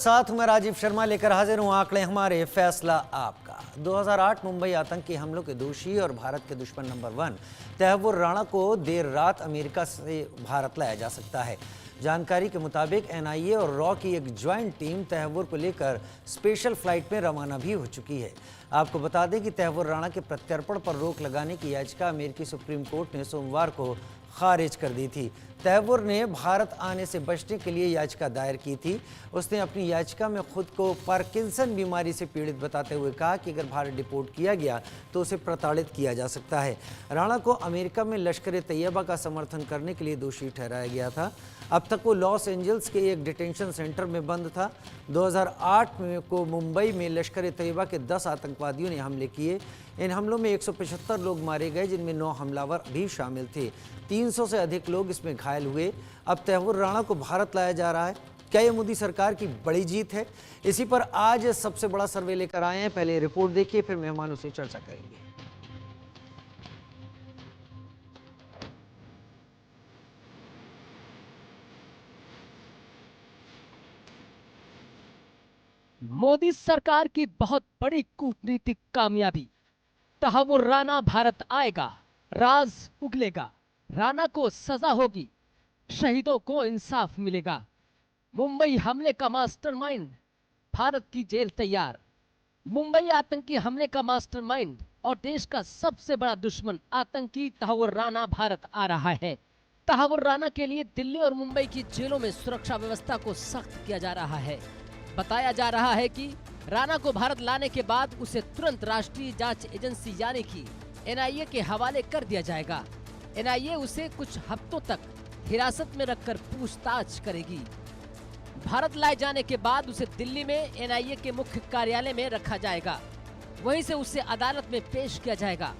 साथ मैं राजीव शर्मा लेकर हाजिर हूं आंकड़े हमारे फैसला आपका। 2008 मुंबई आतंकी हमलों के दोषी और भारत के दुश्मन नंबर 1 तहव्वुर राणा को देर रात अमेरिका से भारत लाया जा सकता है। जानकारी के मुताबिक एनआईए और रॉ की एक ज्वाइंट टीम तहव्वुर को लेकर स्पेशल फ्लाइट में रवाना भी हो चुकी है। आपको बता दें कि तहव्वुर राणा के प्रत्यर्पण पर रोक लगाने की याचिका अमेरिकी सुप्रीम कोर्ट ने सोमवार को खारिज कर दी थी। तहव्वुर ने भारत आने से बचने के लिए याचिका दायर की थी। उसने अपनी याचिका में खुद को पार्किंसन बीमारी से पीड़ित बताते हुए कहा कि अगर भारत डिपोर्ट किया गया तो उसे प्रताड़ित किया जा सकता है। राणा को अमेरिका में लश्कर तैयबा का समर्थन करने के लिए दोषी ठहराया गया था। अब तक वो लॉस एंजल्स के एक डिटेंशन सेंटर में बंद था। 2008 को मुंबई में लश्कर तैयबा के 10 आतंकवादियों ने हमले किए। इन हमलों में 175 लोग मारे गए, जिनमें 9 हमलावर भी शामिल थे। 300 से अधिक लोग इसमें घायल हुए। अब तहव्वुर राणा को भारत लाया जा रहा है। क्या ये मोदी सरकार की बड़ी जीत है? इसी पर आज सबसे बड़ा सर्वे लेकर आए हैं। पहले रिपोर्ट देखिए, फिर मेहमानों से चर्चा करेंगे। मोदी सरकार की बहुत बड़ी कूटनीतिक कामयाबी। तहव्वुर राणा भारत आएगा, राज उगलेगा, राणा को सजा होगी, शहीदों को इंसाफ मिलेगा। मुंबई हमले का मास्टरमाइंड, भारत की जेल तैयार। मुंबई आतंकी हमले का मास्टरमाइंड और देश का सबसे बड़ा दुश्मन आतंकी तहव्वुर राणा भारत आ रहा है। तहव्वुर राणा के लिए दिल्ली और मुंबई की जेलों में सुरक्षा व्यवस्था को सख्त किया जा रहा है। बताया जा रहा है कि राणा को भारत लाने के बाद उसे तुरंत राष्ट्रीय जांच एजेंसी यानी कि एनआईए के हवाले कर दिया जाएगा। एनआईए उसे कुछ हफ्तों तक हिरासत में रखकर पूछताछ करेगी। भारत लाए जाने के बाद उसे दिल्ली में एनआईए के मुख्य कार्यालय में रखा जाएगा। वहीं से उसे अदालत में पेश किया जाएगा।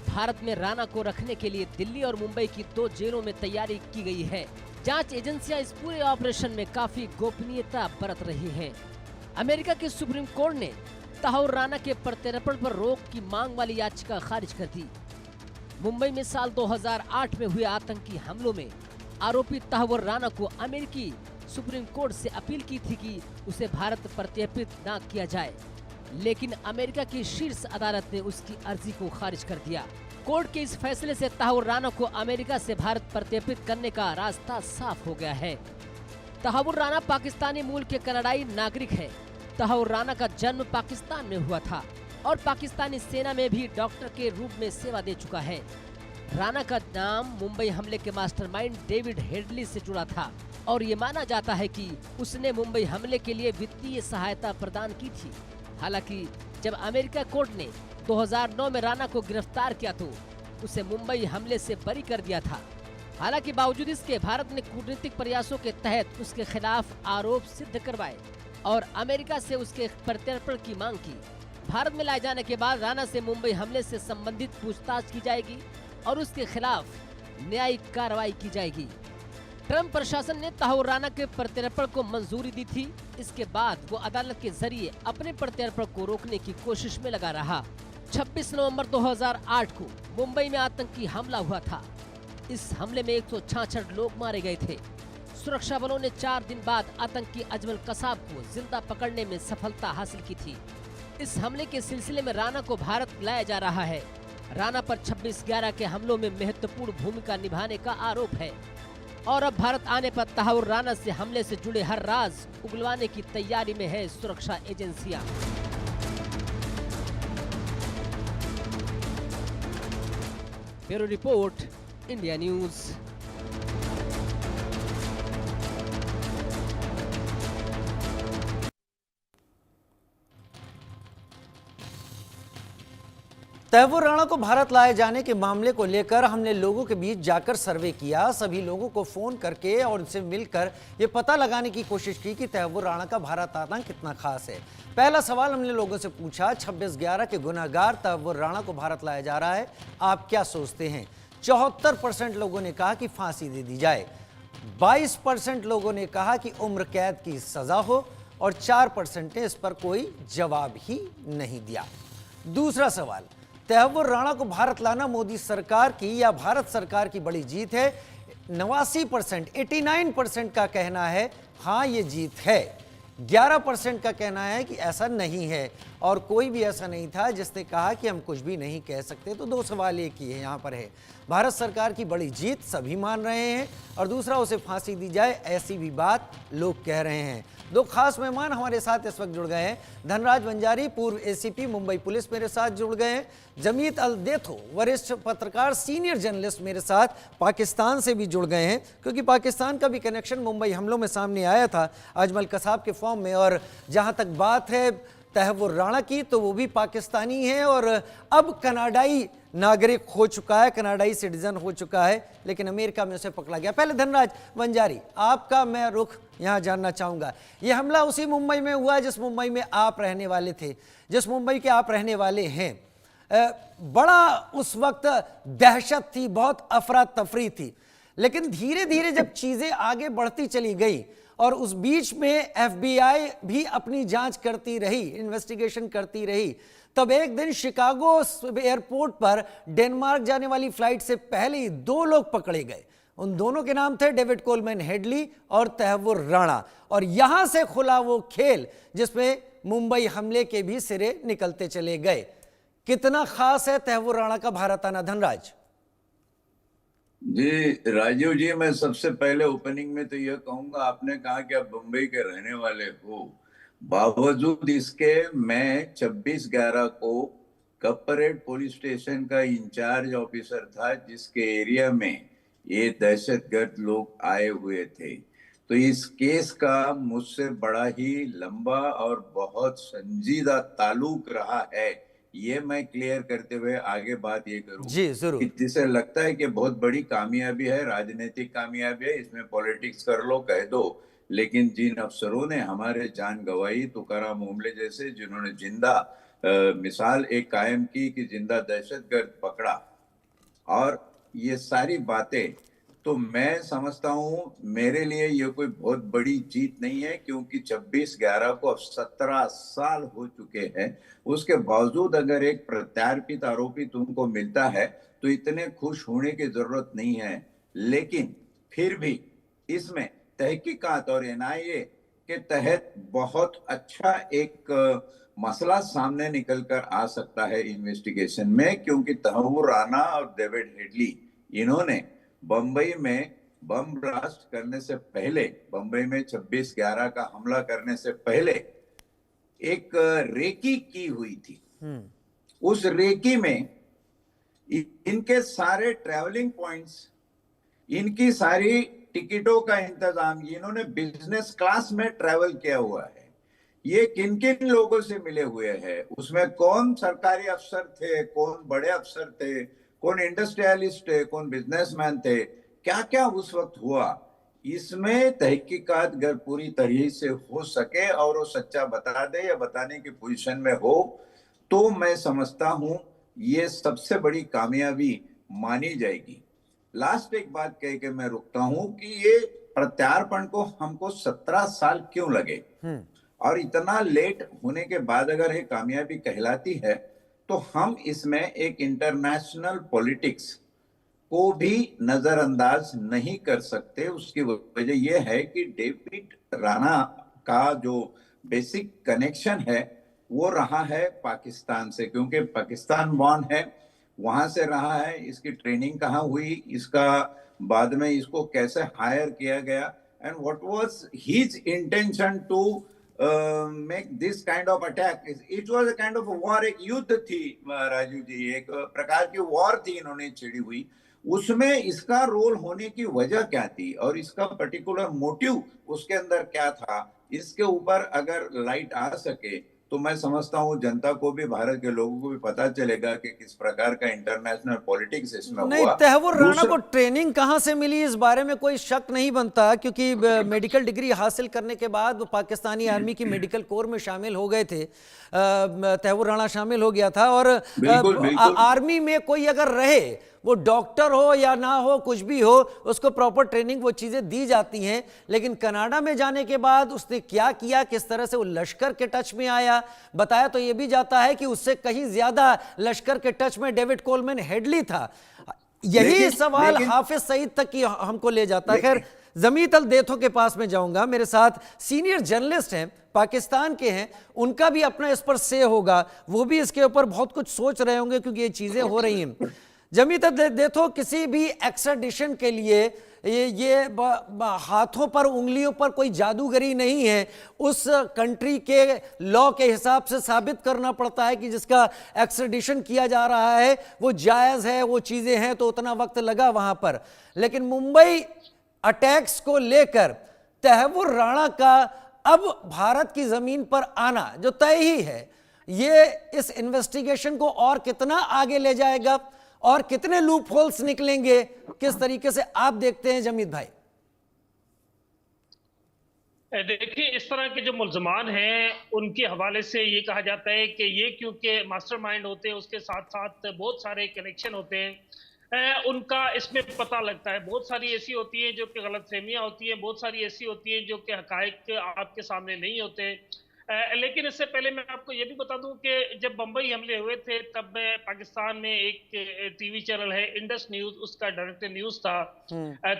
भारत में राणा को रखने के लिए दिल्ली और मुंबई की 2 जेलों में तैयारी की गई है। जांच एजेंसियां इस पूरे ऑपरेशन में काफी गोपनीयता बरत रही हैं। अमेरिका के सुप्रीम कोर्ट ने तहव्वुर राणा के प्रत्यर्पण पर रोक की मांग वाली याचिका खारिज कर दी। मुंबई में साल 2008 में हुए आतंकी हमलों में आरोपी तहव्वुर राणा को अमेरिकी सुप्रीम कोर्ट से अपील की थी कि उसे भारत प्रत्यर्पित न किया जाए, लेकिन अमेरिका की शीर्ष अदालत ने उसकी अर्जी को खारिज कर दिया। कोर्ट के इस फैसले से तहव्वुर राणा को अमेरिका से भारत प्रत्यर्पित करने का रास्ता साफ हो गया है। तहव्वुर राणा पाकिस्तानी मूल के कनाडाई नागरिक है। तहव्वुर राणा का जन्म पाकिस्तान में हुआ था और पाकिस्तानी सेना में भी डॉक्टर के रूप में सेवा दे चुका है। राणा का नाम मुंबई हमले के मास्टरमाइंड डेविड हेडली से जुड़ा था और ये माना जाता है कि उसने मुंबई हमले के लिए वित्तीय सहायता प्रदान की थी। हालांकि जब अमेरिका कोर्ट ने 2009 में राणा को गिरफ्तार किया तो उसे मुंबई हमले से बरी कर दिया था। हालांकि बावजूद इसके भारत ने कूटनीतिक प्रयासों के तहत उसके खिलाफ आरोप सिद्ध करवाए और अमेरिका से उसके प्रत्यर्पण की मांग की। भारत में लाए जाने के बाद राणा से मुंबई हमले से संबंधित पूछताछ की जाएगी और उसके खिलाफ न्यायिक कार्रवाई की जाएगी। ट्रंप प्रशासन ने तहव्वुर राणा के प्रत्यर्पण को मंजूरी दी थी। इसके बाद वो अदालत के जरिए अपने प्रत्यर्पण को रोकने की कोशिश में लगा रहा। 26 नवंबर 2008 को मुंबई में आतंकी हमला हुआ था। इस हमले में 166 लोग मारे गए थे। सुरक्षा बलों ने 4 दिन बाद आतंकी अजमल कसाब को जिंदा पकड़ने में सफलता हासिल की थी। इस हमले के सिलसिले में राणा को भारत लाया जा रहा है। राणा पर 26/11 के हमलों में महत्वपूर्ण भूमिका निभाने का आरोप है और अब भारत आने पर तहव्वुर राणा से हमले से जुड़े हर राज उगलवाने की तैयारी में है सुरक्षा एजेंसियां। Bureau report, India news. Tahawwur Rana को भारत लाए जाने के मामले को लेकर हमने लोगों के बीच जाकर सर्वे किया। सभी लोगों को फोन करके और उनसे मिलकर ये पता लगाने की कोशिश की कि तहव्वुर राणा का भारत आना कितना खास है। पहला सवाल हमने लोगों से पूछा, 26/11 के गुनहगार तहव्वुर राणा को भारत लाया जा रहा है, आप क्या सोचते हैं? 74% लोगों ने कहा कि फांसी दे दी जाए, 22% लोगों ने कहा कि उम्र कैद की सजा हो और 4% ने इस पर कोई जवाब ही नहीं दिया। दूसरा सवाल, तहव्वुर राणा को भारत लाना मोदी सरकार की या भारत सरकार की बड़ी जीत है? 89% 89% का कहना है हाँ ये जीत है। 11% का कहना है कि ऐसा नहीं है और कोई भी ऐसा नहीं था जिसने कहा कि हम कुछ भी नहीं कह सकते। तो दो सवाल एक ही है यहाँ पर है, भारत सरकार की बड़ी जीत सभी मान रहे हैं और दूसरा उसे फांसी दी जाए ऐसी भी बात लोग कह रहे हैं। दो खास मेहमान हमारे साथ इस वक्त जुड़ गए हैं। धनराज वंजारी पूर्व एसीपी मुंबई पुलिस मेरे साथ जुड़ गए हैं। जमीत अल देथो वरिष्ठ पत्रकार सीनियर जर्नलिस्ट मेरे साथ पाकिस्तान से भी जुड़ गए हैं, क्योंकि पाकिस्तान का भी कनेक्शन मुंबई हमलों में सामने आया था अजमल कसाब के फॉर्म में। और जहां तक बात है तहव्वुर राणा की, तो वो भी पाकिस्तानी है और अब कनाडाई नागरिक हो चुका है, कनाडाई सिटीजन हो चुका है, लेकिन अमेरिका में उसे पकड़ा गया। पहले धनराज वंजारी, आपका मैं रुख यहां जानना चाहूंगा। यह हमला उसी मुंबई में हुआ जिस मुंबई में आप रहने वाले थे, जिस मुंबई के आप रहने वाले हैं। बड़ा उस वक्त दहशत थी, बहुत अफरा तफरी थी, लेकिन धीरे धीरे जब चीजें आगे बढ़ती चली गई और उस बीच में एफबीआई भी अपनी जांच करती रही, इन्वेस्टिगेशन करती रही, तब एक दिन शिकागो एयरपोर्ट पर डेनमार्क जाने वाली फ्लाइट से पहले ही दो लोग पकड़े गए। उन दोनों के नाम थे डेविड कोलमैन हेडली और तहव्वुर राणा। और यहां से खुला वो खेल जिसमें मुंबई हमले के भी सिरे निकलते चले गए। कितना खास है तहव्वुर राणा का भारत आना, धनराज? जी राजीव जी, मैं सबसे पहले ओपनिंग में तो यह कहूंगा, आपने कहा कि आप मुंबई के रहने वाले हो, बावजूद इसके मैं 26/11 को कपरेड पुलिस स्टेशन का इंचार्ज ऑफिसर था जिसके एरिया में ये दहशतगर्द लोग आए हुए थे। तो इस केस का मुझसे बड़ा ही लंबा और बहुत संजीदा ताल्लुक रहा है, ये मैं क्लियर करते हुए आगे बात ये करूं जी जरूर। जिसे लगता है कि बहुत बड़ी कामयाबी है, राजनीतिक कामयाबी है, इसमें पॉलिटिक्स कर लो कह दो, लेकिन जिन अफसरों ने हमारे जान गंवाई, तुकाराम ओमले जैसे, जिन्होंने जिंदा मिसाल एक कायम की कि जिंदा दहशतगर्द पकड़ा, और ये सारी बातें, तो मैं समझता हूं मेरे लिए ये कोई बहुत बड़ी जीत नहीं है, क्योंकि 26/11 को अब 17 साल हो चुके हैं। उसके बावजूद अगर एक प्रत्यार्पित आरोपी तुमको मिलता है तो इतने खुश होने की जरूरत नहीं है, लेकिन फिर भी इसमें तहकीकात और एनआईए के तहत बहुत अच्छा एक मसला सामने निकल कर आ सकता है इन्वेस्टिगेशन में, क्योंकि तहव्वुर राणा और डेविड हेडली इन्होंने बंबई में बम ब्लास्ट करने से पहले, बंबई में 26/11 का हमला करने से पहले एक रेकी की हुई थी। उस रेकी में इनके सारे ट्रैवलिंग पॉइंट्स, इनकी सारी टिकटों का इंतजाम, इन्होंने बिजनेस क्लास में ट्रैवल किया हुआ है। ये किन किन लोगों से मिले हुए हैं, उसमें कौन सरकारी अफसर थे, कौन बड़े अफसर थे, कौन इंडस्ट्रियलिस्ट थे, कौन बिजनेसमैन थे, क्या क्या उस वक्त हुआ, इसमें तहकीकात अगर पूरी तरह से हो सके और वो सच्चा बता दे या बताने की पोजीशन में हो, तो मैं समझता हूं ये सबसे बड़ी कामयाबी मानी जाएगी। लास्ट एक बात कह के मैं रुकता हूं कि ये प्रत्यार्पण को हमको 17 साल क्यों लगे, और इतना लेट होने के बाद अगर ये कामयाबी कहलाती है, तो हम इसमें एक इंटरनेशनल पॉलिटिक्स को भी नजरअंदाज नहीं कर सकते। उसकी वजह यह है कि डेविड राणा का जो बेसिक कनेक्शन है वो रहा है पाकिस्तान से, क्योंकि पाकिस्तान बॉर्न है, वहां से रहा है। इसकी ट्रेनिंग कहाँ हुई, इसका बाद में इसको कैसे हायर किया गया, and what was his intention to make this kind of attack. It was a kind of a war, एक युद्ध थी राजू जी, एक प्रकार की वॉर थी इन्होंने छिड़ी हुई। उसमें इसका रोल होने की वजह क्या थी और इसका पर्टिकुलर मोटिव उसके अंदर क्या था, इसके ऊपर अगर लाइट आ सके तो मैं समझता हूँ जनता को भी, भारत के लोगों को भी पता चलेगा कि किस प्रकार का इंटरनेशनल पॉलिटिक्स इसमें नहीं, हुआ। तहव्वुर राणा को ट्रेनिंग कहां से मिली इस बारे में कोई शक नहीं बनता, क्योंकि मेडिकल डिग्री हासिल करने के बाद वो पाकिस्तानी आर्मी की मेडिकल कोर में शामिल हो गए थे। तहव्वुर राणा शामिल हो गया था और बिल्कुल। आर्मी में कोई अगर रहे, वो डॉक्टर हो या ना हो, कुछ भी हो, उसको प्रॉपर ट्रेनिंग वो चीजें दी जाती हैं। लेकिन कनाडा में जाने के बाद उसने क्या किया, किस तरह से वो लश्कर के टच में आया, बताया तो ये भी जाता है कि उससे कहीं ज्यादा लश्कर के टच में डेविड कोलमैन हेडली था। यही सवाल हाफिज सईद तक की हमको ले जाता है। खैर जमीत अल देथो के पास में जाऊंगा। मेरे साथ सीनियर जर्नलिस्ट हैं, पाकिस्तान के हैं, उनका भी अपना इस पर से होगा, वो भी इसके ऊपर बहुत कुछ सोच रहे होंगे क्योंकि ये चीजें हो रही हैं। जमीत अल देथो, किसी भी एक्स्ट्राडिशन के लिए ये हाथों पर उंगलियों पर कोई जादूगरी नहीं है। उस कंट्री के लॉ के हिसाब से साबित करना पड़ता है कि जिसका एक्स्ट्रेडिशन किया जा रहा है वो जायज़ है, वो चीज़ें हैं, तो उतना वक्त लगा वहाँ पर। लेकिन मुंबई अटैक्स को लेकर तहव्वुर राणा का अब भारत की ज़मीन पर आना जो तय ही है, ये इस इन्वेस्टिगेशन को और कितना आगे ले जाएगा और कितने लूप होल्स निकलेंगे, किस तरीके से आप देखते हैं जमीत भाई? देखिए, इस तरह के जो मुल्ज़मान हैं उनके हवाले से ये कहा जाता है कि ये क्योंकि मास्टरमाइंड होते हैं, उसके साथ साथ बहुत सारे कनेक्शन होते हैं, उनका इसमें पता लगता है। बहुत सारी ऐसी होती हैं जो कि गलतफहमियां होती हैं, बहुत सारी ऐसी होती हैं जो कि हकायक आपके सामने नहीं होते। लेकिन इससे पहले मैं आपको ये भी बता दूं कि जब बम्बई हमले हुए थे तब मैं पाकिस्तान में एक टीवी चैनल है इंडस न्यूज, उसका डायरेक्टर न्यूज था।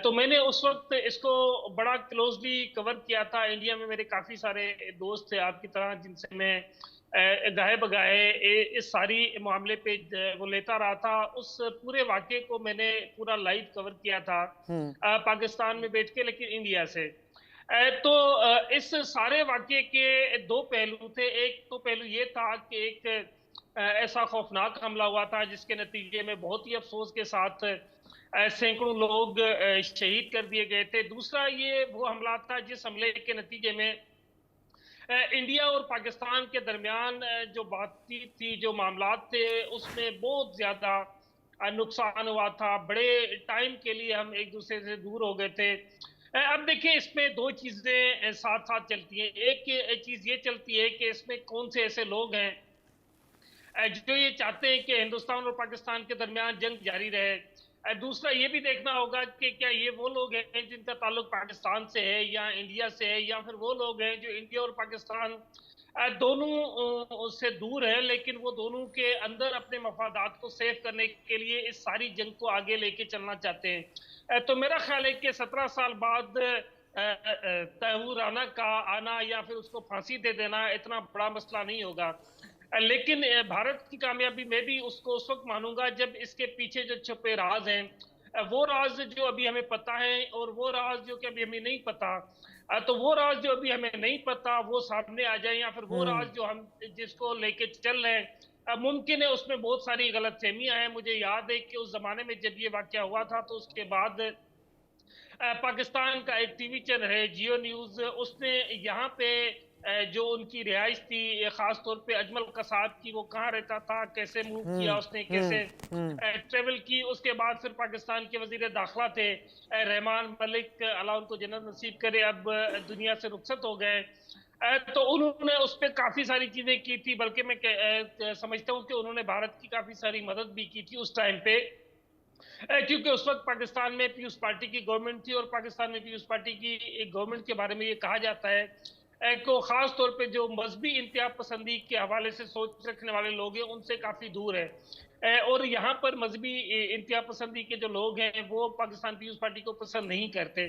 तो मैंने उस वक्त इसको बड़ा क्लोजली कवर किया था। इंडिया में मेरे काफी सारे दोस्त थे आपकी तरह, जिनसे मैं गाहे बगाहे इस सारी मामले पे वो लेता रहा था। उस पूरे वाक़े को मैंने पूरा लाइव कवर किया था पाकिस्तान में बैठ के, लेकिन इंडिया से। तो इस सारे वाक़े के दो पहलू थे। एक तो पहलू ये था कि एक ऐसा खौफनाक हमला हुआ था जिसके नतीजे में बहुत ही अफसोस के साथ सैकड़ों लोग शहीद कर दिए गए थे। दूसरा ये वो हमला था जिस हमले के नतीजे में इंडिया और पाकिस्तान के दरमियान जो बातचीत थी, जो मामलात थे, उसमें बहुत ज़्यादा नुकसान हुआ था। बड़े टाइम के लिए हम एक दूसरे से दूर हो गए थे। अब देखिए, इसमें दो चीजें साथ साथ चलती हैं। एक चीज ये चलती है कि इसमें कौन से ऐसे लोग हैं जो ये चाहते हैं कि हिंदुस्तान और पाकिस्तान के दरमियान जंग जारी रहे। दूसरा ये भी देखना होगा कि क्या ये वो लोग हैं जिनका ताल्लुक पाकिस्तान से है या इंडिया से है, या फिर वो लोग हैं जो इंडिया और पाकिस्तान दोनों से दूर है, लेकिन वो दोनों के अंदर अपने मफादात को सेव करने के लिए इस सारी जंग को आगे लेके चलना चाहते हैं। तो मेरा ख्याल है कि 17 साल बाद तहव्वुर राणा का आना या फिर उसको फांसी दे देना इतना बड़ा मसला नहीं होगा। लेकिन भारत की कामयाबी में भी उसको उस वक्त मानूंगा जब इसके पीछे जो छुपे राज हैं, वो राज जो अभी हमें पता है और वो राज जो कि अभी हमें नहीं पता, तो वो राज जो अभी हमें नहीं पता वो सामने आ जाए, या फिर वो राज जो हम जिसको लेके चल रहे हैं मुमकिन है उसमें बहुत सारी गलतफहमियां हैं। मुझे याद है कि उस जमाने में जब ये वाकया हुआ था तो उसके बाद पाकिस्तान का एक टीवी चैनल है जियो न्यूज, उसने यहाँ पे जो उनकी रिहाइश थी, खास तौर पे अजमल कसाब की, वो कहाँ रहता था, कैसे मूव किया उसने, कैसे ट्रेवल की। उसके बाद फिर पाकिस्तान के वजीर दाखिला थे रहमान मलिक, अल्लाह उनको जन्नत नसीब करे, अब दुनिया से रुखसत हो गए। तो उन्होंने उस पर काफी सारी चीजें की थी, बल्कि मैं समझता हूँ कि उन्होंने भारत की काफी सारी मदद भी की थी उस टाइम पे, क्योंकि उस वक्त पाकिस्तान में पीपुल्स पार्टी की गवर्नमेंट थी और पाकिस्तान में पीपुल्स पार्टी की एक गवर्नमेंट के बारे में ये कहा जाता है को खास तौर पे जो मजहबी इंतहा पसंदी के हवाले से सोच रखने वाले लोग हैं उनसे काफी दूर है। और यहाँ पर मजहबी इंतहा पसंदी के जो लोग हैं वो पाकिस्तान पीपुल्स पार्टी को पसंद नहीं करते।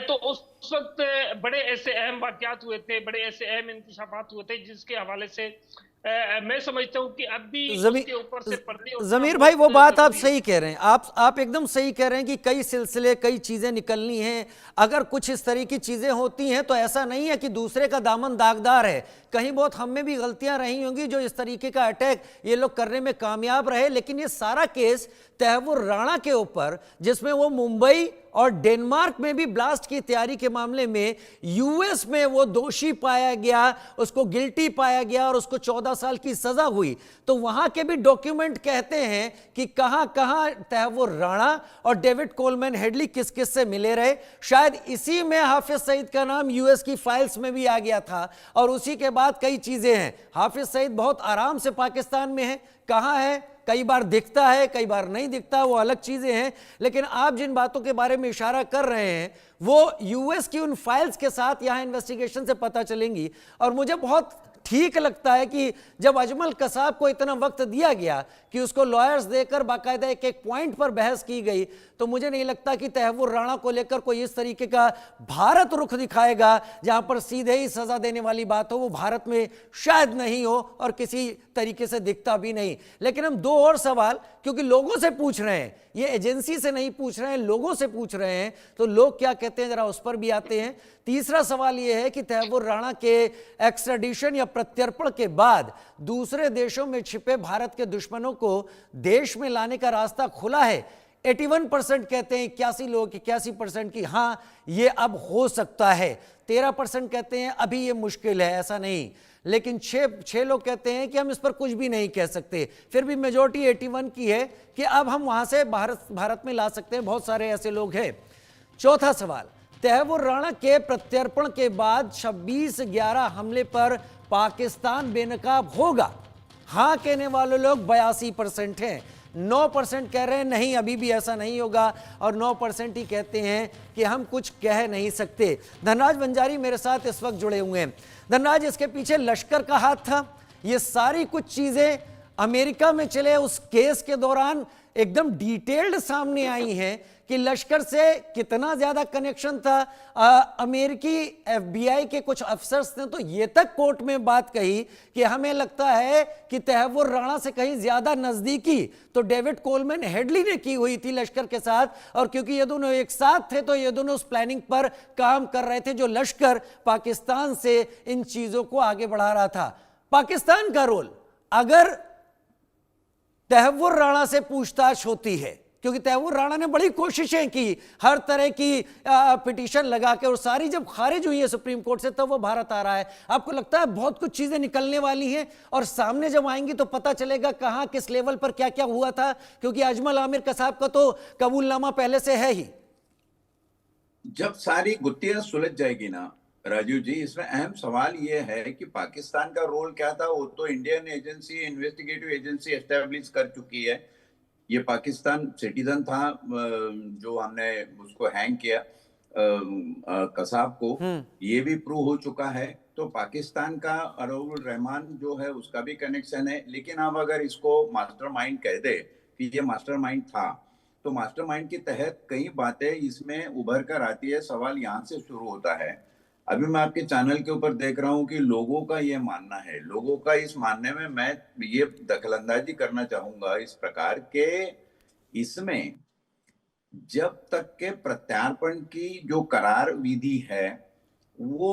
तो उस वक्त बड़े ऐसे अहम वाक़यात हुए थे, बड़े ऐसे अहम इंकशाफात हुए थे जिसके हवाले से मैं समझता हूँ कि अब भी उसके ऊपर से पर्दे। जमीर भाई, वो बात आप सही कह रहे हैं, आप एकदम सही कह रहे हैं कि कई सिलसिले, कई चीजें निकलनी हैं। अगर कुछ इस तरह की चीजें होती हैं तो ऐसा नहीं है कि दूसरे का दामन दागदार है, कहीं बहुत हम में भी गलतियां रही होंगी जो इस तरीके का अटैक ये लोग करने में कामयाब रहे। लेकिन ये सारा केस तहव्वुर राणा के ऊपर, जिसमें वो मुंबई और डेनमार्क में भी ब्लास्ट की तैयारी के मामले में यूएस में वो दोषी पाया गया, उसको गिल्टी पाया गया और उसको 14 साल की सजा हुई, तो वहां के भी डॉक्यूमेंट कहते हैं कि कहां कहां तहव्वुर राणा और डेविड कोलमैन हेडली किस किस से मिले रहे। शायद इसी में हाफिज सईद का नाम यूएस की फाइल्स में भी आ गया था और उसी के बाद कई चीजें हैं। हाफिज सईद बहुत आराम से पाकिस्तान में है, कहां है, कई बार दिखता है, कई बार नहीं दिखता, वो अलग चीजें हैं। लेकिन आप जिन बातों के बारे में इशारा कर रहे हैं वो यूएस की उन फाइल्स के साथ यहां इन्वेस्टिगेशन से पता चलेंगी। और मुझे बहुत ठीक लगता है कि जब अजमल कसाब को इतना वक्त दिया गया कि उसको लॉयर्स देकर बाकायदा एक एक पॉइंट पर बहस की गई, तो मुझे नहीं लगता कि तहव्वुर राणा को लेकर कोई इस तरीके का भारत रुख दिखाएगा जहां पर सीधे ही सजा देने वाली बात हो। वो भारत में शायद नहीं हो और किसी तरीके से दिखता भी नहीं। लेकिन हम दो और सवाल, क्योंकि लोगों से पूछ रहे हैं, ये एजेंसी से नहीं पूछ रहे हैं, लोगों से पूछ रहे हैं, तो लोग क्या कहते हैं जरा उस पर भी आते हैं। तीसरा सवाल यह है कि तहव्वुर राणा के एक्स्ट्राडिशन या प्रत्यर्पण के बाद दूसरे देशों में छिपे भारत के दुश्मनों को देश में लाने का रास्ता खुला है। 81% कहते हैं, 81 लोग 81% की हाँ ये अब हो सकता है। 13% कहते हैं अभी ये मुश्किल है, ऐसा नहीं। लेकिन छह लोग कहते हैं कि हम इस पर कुछ भी नहीं कह सकते। फिर भी मेजॉरिटी 81 की है कि अब हम वहां से भारत में ला सकते हैं। बहुत सारे ऐसे लोग हैं। चौथा सवाल, तहव्वुर राणा के प्रत्यर्पण के बाद 26/11 हमले पर पाकिस्तान बेनकाब होगा। हाँ कहने वाले लोग 82% हैं। 9% कह रहे हैं नहीं अभी भी ऐसा नहीं होगा, और 9% ही कहते हैं कि हम कुछ कह नहीं सकते। धनराज वंजारी मेरे साथ इस वक्त जुड़े हुए हैं। धनराज, इसके पीछे लश्कर का हाथ था। ये सारी कुछ चीजें अमेरिका में चले उस केस के दौरान एकदम डिटेल्ड सामने आई हैं कि लश्कर से कितना ज्यादा कनेक्शन था। अमेरिकी FBI के कुछ अफसर्स ने तो ये तक कोर्ट में बात कही कि हमें लगता है कि तहव्वुर राणा से कहीं ज्यादा नजदीकी तो डेविड कोलमैन हेडली ने की हुई थी लश्कर के साथ, और क्योंकि ये दोनों एक साथ थे तो ये दोनों उस प्लानिंग पर काम कर रहे थे जो लश्कर पाकिस्तान से इन चीजों को आगे बढ़ा रहा था। पाकिस्तान का रोल अगर तहव्वुर राणा से पूछताछ होती है, क्योंकि तहव्वुर राणा ने बड़ी कोशिशें की, हर तरह की पिटीशन लगा के, और सारी जब खारिज हुई है सुप्रीम कोर्ट से तब वो भारत आ रहा है। आपको लगता है बहुत कुछ चीजें निकलने वाली हैं और सामने जब आएंगी तो पता चलेगा कहां किस लेवल पर क्या क्या हुआ था, क्योंकि अजमल आमिर कसाब का तो कबूलनामा पहले से है ही। जब सारी गुत्थियां सुलझ जाएगी ना राजीव जी, इसमें अहम सवाल यह है कि पाकिस्तान का रोल क्या था। वो तो Indian agency, investigative agency establish कर चुकी है। ये पाकिस्तान सिटीजन था जो हमने उसको हैंग किया, कसाब को, ये भी प्रूव हो चुका है। तो पाकिस्तान का अरउल रहमान जो है उसका भी कनेक्शन है। लेकिन हम अगर इसको मास्टरमाइंड कह दे कि ये मास्टरमाइंड था, तो मास्टरमाइंड के तहत कई बातें इसमें उभर कर आती है। सवाल यहाँ से शुरू होता है। अभी मैं आपके चैनल के ऊपर देख रहा हूं कि लोगों का ये मानना है, लोगों का इस मानने में मैं ये दखलंदाजी करना चाहूंगा इस प्रकार के, इसमें जब तक के प्रत्यार्पण की जो करार विधि है, वो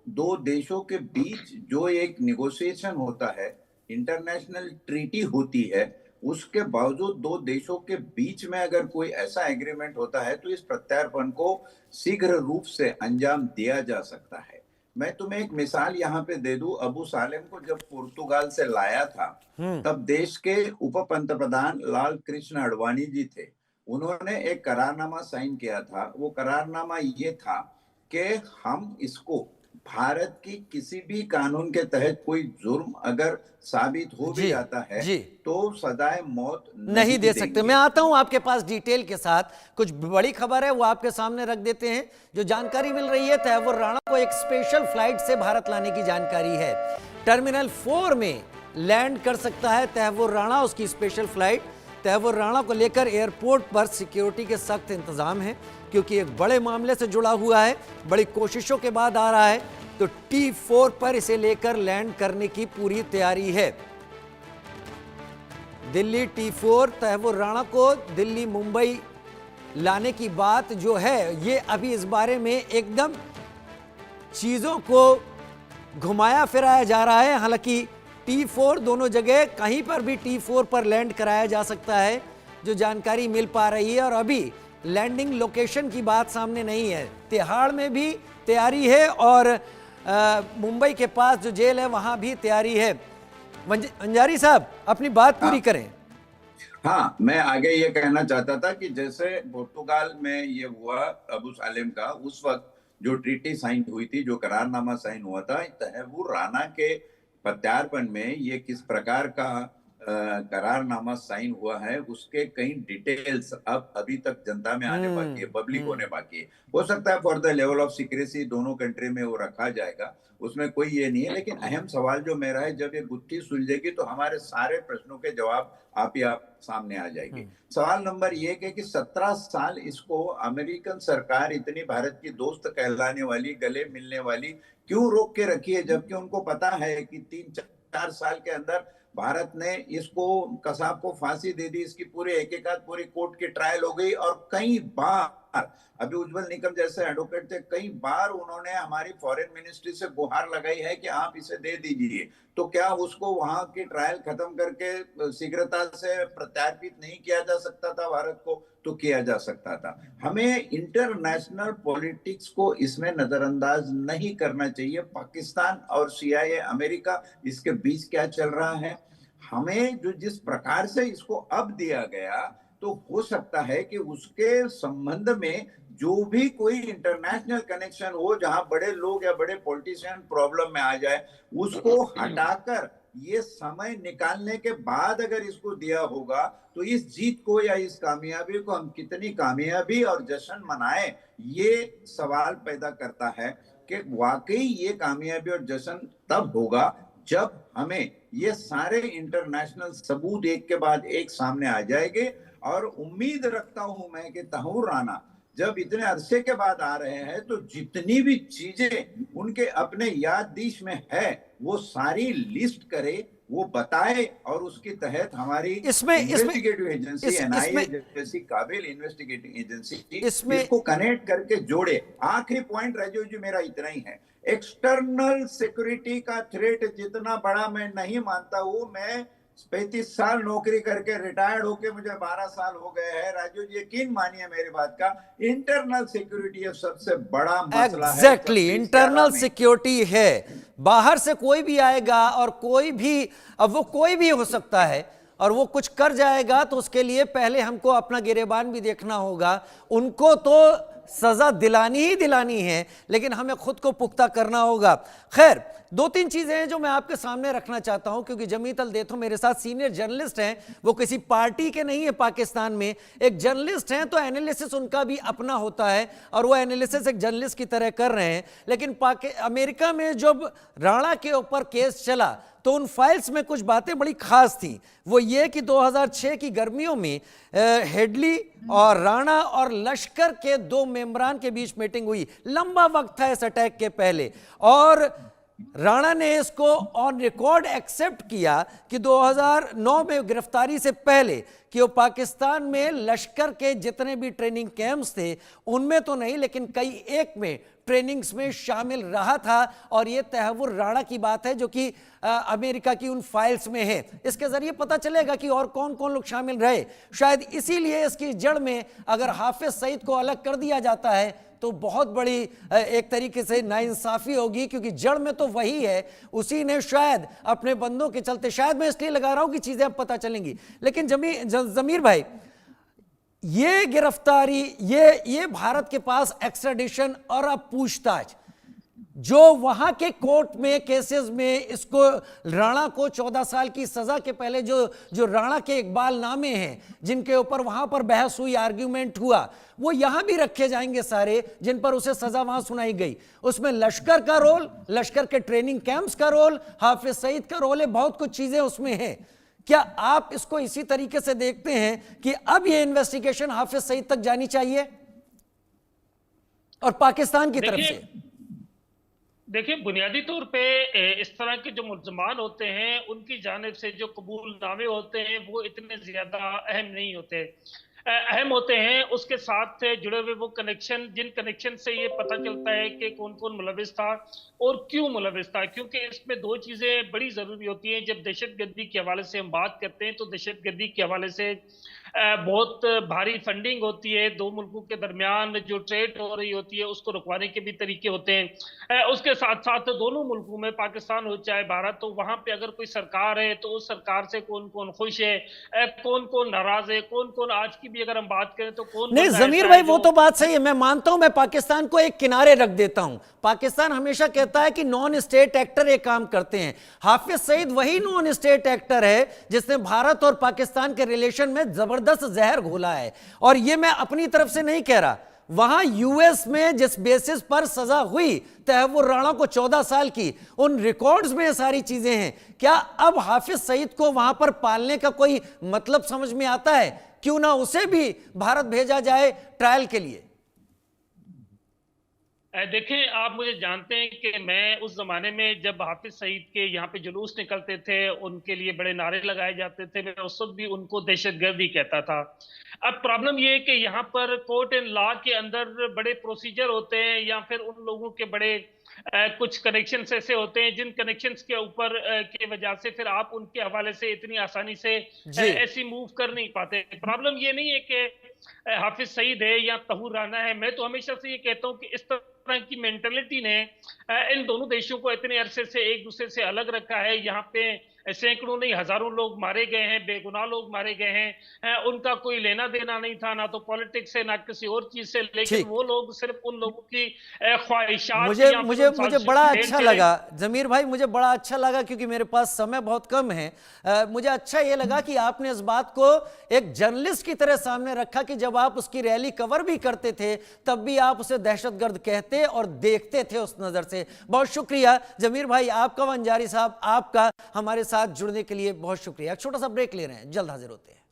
दो देशों के बीच जो एक निगोशिएशन होता है, इंटरनेशनल ट्रीटी होती है, उसके बावजूद दो देशों के बीच में अगर कोई ऐसा एग्रीमेंट होता है तो इस प्रत्यार्पण को शीघ्र रूप से अंजाम दिया जा सकता है। मैं तुम्हें एक मिसाल यहाँ पे दे दूं। अबू सालेम को जब पुर्तगाल से लाया था तब देश के उप पंतप्रधान लाल कृष्ण आडवाणी जी थे। उन्होंने एक करारनामा साइन किया था। वो करारनामा ये था कि हम इसको भारत की किसी भी कानून के तहत कोई जुर्म अगर साबित हो भी जाता है तो सजाए मौत नहीं दे सकते। मैं आता हूं आपके पास डिटेल के साथ, कुछ बड़ी खबर है वो आपके सामने रख देते हैं। जो जानकारी मिल रही है, तहव्वुर राणा को एक स्पेशल फ्लाइट से भारत लाने की जानकारी है। टर्मिनल 4 में लैंड कर सकता है तहव्वुर राणा, उसकी स्पेशल फ्लाइट। तहव्वुर राणा को लेकर एयरपोर्ट पर सिक्योरिटी के सख्त इंतजाम है, क्योंकि एक बड़े मामले से जुड़ा हुआ है, बड़ी कोशिशों के बाद आ रहा है। तो T4 पर इसे लेकर लैंड करने की पूरी तैयारी है। दिल्ली T4, तहव्वुर राणा को दिल्ली मुंबई लाने की बात जो है, ये अभी इस बारे में एकदम चीजों को घुमाया फिराया जा रहा है। हालांकि T4 दोनों जगह कहीं पर भी T4 पर लैंड कराया जा सकता है, जो जानकारी मिल पा रही है। और अभी लैंडिंग लोकेशन की बात सामने नहीं है। तिहाड़ में भी तैयारी है और मुंबई के पास जो जेल है वहां भी तैयारी है। वंजारी साहब अपनी बात पूरी करें। हाँ, मैं आगे ये कहना चाहता था कि जैसे पुर्तगाल में ये हुआ अबू सालेम का, उस वक्त जो ट्रीटी साइन हुई थी, जो करारनामा साइन हुआ था, तहव्वुर राणा के प्रत्यार्पण में ये किस प्रकार का करारनामा साइन हुआ है उसके कई डिटेल्स अब अभी तक जनता में आने बाकी है, पब्लिक होने बाकी है। हो सकता है for the level of secrecy दोनों कंट्री में वो रखा जाएगा, उसमें कोई ये नहीं है। लेकिन अहम सवाल जो मेरा है, जब ये गुत्थी सुलझेगी तो हमारे सारे प्रश्नों के जवाब आप सामने आ जाएंगे। सवाल नंबर ये कि 17 साल इसको अमेरिकन सरकार इतनी भारत की दोस्त कहलाने वाली, गले मिलने वाली क्यों रोक के रखी है, जबकि उनको पता है कि 3-4 साल के अंदर भारत ने इसको कसाब को फांसी दे दी, इसकी पूरे एक आध पूरी कोर्ट की ट्रायल हो गई। और कई बार अभी उज्जवल निकम जैसे एडवोकेट थे, कई बार उन्होंने हमारी फॉरेन मिनिस्ट्री से गुहार लगाई है कि आप इसे दे दीजिए। तो क्या उसको वहां की ट्रायल खत्म करके शीघ्रता से प्रत्यार्पित नहीं किया जा सकता था भारत को? तो किया जा सकता था। हमें इंटरनेशनल पॉलिटिक्स को इसमें नजरअंदाज नहीं करना चाहिए। पाकिस्तान और CIA अमेरिका, इसके बीच क्या चल रहा है, हमें जो जिस प्रकार से इसको अब दिया गया, तो हो सकता है कि उसके संबंध में जो भी कोई इंटरनेशनल कनेक्शन हो, जहां बड़े लोग या बड़े पॉलिटिशियन प्रॉब्लम में आ जाए, उसको हटाकर ये समय निकालने के बाद अगर इसको दिया होगा, तो इस जीत को या इस कामयाबी को हम कितनी कामयाबी और जश्न मनाएं, ये सवाल पैदा करता है कि वाकई ये कामयाबी और जश्न तब होगा जब हमें ये सारे इंटरनेशनल सबूत एक के बाद एक सामने आ जाएंगे। और उम्मीद रखता हूं मैं कि तहव्वुर राना जब इतने अरसे के बाद आ रहे हैं, तो जितनी भी चीजें उनके अपने याददाश्त में है वो सारी लिस्ट करे, वो बताए, और उसके तहत हमारी इन्वेस्टिगेटिव एजेंसी NIA जैसी काबिल इन्वेस्टिगेटिव एजेंसी इसको कनेक्ट करके जोड़े। आखिरी पॉइंट राजीव जी मेरा इतना ही है, एक्सटर्नल सिक्योरिटी का थ्रेट जितना बड़ा मैं नहीं मानता हूं। मैं 35 साल नौकरी करके रिटायर्ड होके मुझे 12 साल हो गए हैं राजू जी, यकीन मानिए मेरी बात का, इंटरनल सिक्योरिटी सबसे बड़ा मसला है। एग्जैक्टली, इंटरनल सिक्योरिटी है। बाहर से कोई भी आएगा और कोई भी, अब वो कोई भी हो सकता है, और वो कुछ कर जाएगा तो उसके लिए पहले हमको अपना गिरेबान भी देखना होगा। उनको तो सजा दिलानी ही दिलानी है, लेकिन हमें खुद को पुख्ता करना होगा। खैर, 2-3 चीजें हैं जो मैं आपके सामने रखना चाहता हूं, क्योंकि जमीतल देथो मेरे साथ सीनियर जर्नलिस्ट हैं, वो किसी पार्टी के नहीं है, पाकिस्तान में एक जर्नलिस्ट हैं, तो एनालिसिस उनका भी अपना होता है, और वो एनालिसिस एक जर्नलिस्ट की तरह कर रहे हैं। लेकिन अमेरिका में जब राणा के ऊपर केस चला, तो उन फाइल्स में कुछ बातें बड़ी खास थी। वो ये कि 2006 की गर्मियों में हेडली और राणा और लश्कर के 2 मेंबरान के बीच मीटिंग हुई। लंबा वक्त था इस अटैक के पहले, और राणा ने इसको ऑन रिकॉर्ड एक्सेप्ट किया कि 2009 में गिरफ्तारी से पहले कि वो पाकिस्तान में लश्कर के जितने भी ट्रेनिंग कैंप्स थे उनमें तो नहीं, लेकिन कई एक में ट्रेनिंग्स में शामिल रहा था। और ये तहव्वुर राणा की बात है जो कि अमेरिका की उन फाइल्स में है। इसके जरिए पता चलेगा कि और कौन कौन लोग शामिल रहे। शायद इसीलिए इसकी जड़ में अगर हाफिज सईद को अलग कर दिया जाता है तो बहुत बड़ी एक तरीके से नाइंसाफी होगी, क्योंकि जड़ में तो वही है, उसी ने शायद अपने बंदों के चलते, शायद मैं इसलिए लगा रहा हूं कि चीजें अब पता चलेंगी। लेकिन जमीर भाई, ये गिरफ्तारी, ये भारत के पास एक्स्ट्राडिशन और अब पूछताछ, जो वहां के कोर्ट में केसेस में इसको राणा को 14 साल की सजा के पहले जो राणा के इकबाल नामे हैं जिनके ऊपर वहां पर बहस हुई, आर्ग्यूमेंट हुआ, वो यहां भी रखे जाएंगे सारे, जिन पर उसे सजा वहां सुनाई गई। उसमें लश्कर का रोल, लश्कर के ट्रेनिंग कैंप्स का रोल, हाफिज सईद का रोल है, बहुत कुछ चीजें उसमें हैं। क्या आप इसको इसी तरीके से देखते हैं कि अब ये इन्वेस्टिगेशन हाफिज सईद तक जानी चाहिए और पाकिस्तान की तरफ से? देखिए, बुनियादी तौर पे इस तरह के जो मुल्ज़मान होते हैं उनकी जानिब से जो कबूलनामे होते हैं वो इतने ज्यादा अहम नहीं होते, अहम होते हैं उसके साथ जुड़े हुए वो कनेक्शन, जिन कनेक्शन से ये पता चलता है कि कौन कौन मुलविस था और क्यों मुलविस था। क्योंकि इसमें 2 चीजें बड़ी जरूरी होती हैं। जब दहशतगर्दी के हवाले से हम बात करते हैं तो दहशतगर्दी के हवाले से बहुत भारी फंडिंग होती है, 2 मुल्कों के दरमियान जो ट्रेड हो रही होती है उसको रुकवाने के भी तरीके होते हैं। उसके साथ साथ दोनों मुल्कों में, पाकिस्तान हो चाहे भारत, तो वहां पे अगर कोई सरकार है तो उस सरकार से कौन कौन खुश है, कौन कौन नाराज है, कौन कौन आज की भी अगर हम बात करें तो कौन नहीं बंदा जमीर ऐसा भाई, है वो जो तो बात सही है, मैं मानता हूं, मैं पाकिस्तान को एक किनारे रख देता हूं। पाकिस्तान हमेशा कहता है कि नॉन स्टेट एक्टर ये काम करते हैं। हाफिज सईद वही नॉन स्टेट एक्टर है जिसने भारत और पाकिस्तान के रिलेशन में जबरदस्त जहर घोला है। और ये मैं अपनी तरफ से नहीं कह रहा, वहां यूएस में जिस बेसिस पर सजा हुई तहव्वुर राणा को 14 साल की, उन रिकॉर्ड्स में ये सारी चीजें हैं। क्या अब हाफिज सईद को वहां पर पालने का कोई मतलब समझ में आता है? क्यों ना उसे भी भारत भेजा जाए ट्रायल के लिए? देखें, आप मुझे जानते हैं कि मैं उस जमाने में जब हाफिज सईद के यहाँ पे जुलूस निकलते थे, उनके लिए बड़े नारे लगाए जाते थे, मैं उस वक्त भी उनको दहशतगर्द ही कहता था। अब प्रॉब्लम ये है कि यहाँ पर कोर्ट एंड लॉ के अंदर बड़े प्रोसीजर होते हैं, या फिर उन लोगों के बड़े कुछ कनेक्शंस ऐसे होते हैं जिन कनेक्शंस के ऊपर की वजह से फिर आप उनके हवाले से इतनी आसानी से जी ऐसी मूव कर नहीं पाते। प्रॉब्लम ये नहीं है कि हाफिज सईद है या तहव्वुर राना है। मैं तो हमेशा से ये कहता हूँ कि इस तरह की मेंटेलिटी ने इन दोनों देशों को इतने अरसे से एक दूसरे से अलग रखा है। यहाँ पे सैकड़ों नहीं हजारों लोग मारे गए हैं, बेगुनाह लोग मारे गए हैं। उनका कोई लेना देना नहीं था, ना तो पॉलिटिक्स से ना किसी और चीज से, लेकिन ठीक। वो लोग सिर्फ उन लोगों की ख्वाहिशात मुझे या फिर मुझे उन मुझे साजिशों बड़ा की अच्छा भेंट लगा जमीर भाई, मुझे बड़ा अच्छा लगा क्योंकि मेरे पास समय बहुत कम है। मुझे अच्छा ये लगा कि आपने इस बात को एक जर्नलिस्ट की तरह सामने रखा कि जब आप उसकी रैली कवर भी करते थे तब भी आप उसे दहशतगर्द कहते और देखते थे उस नजर से। बहुत शुक्रिया जमीर भाई आपका, वंजारी साहब आपका, हमारे साथ जुड़ने के लिए बहुत शुक्रिया। एक छोटा सा ब्रेक ले रहे हैं, जल्द हाजिर होते हैं।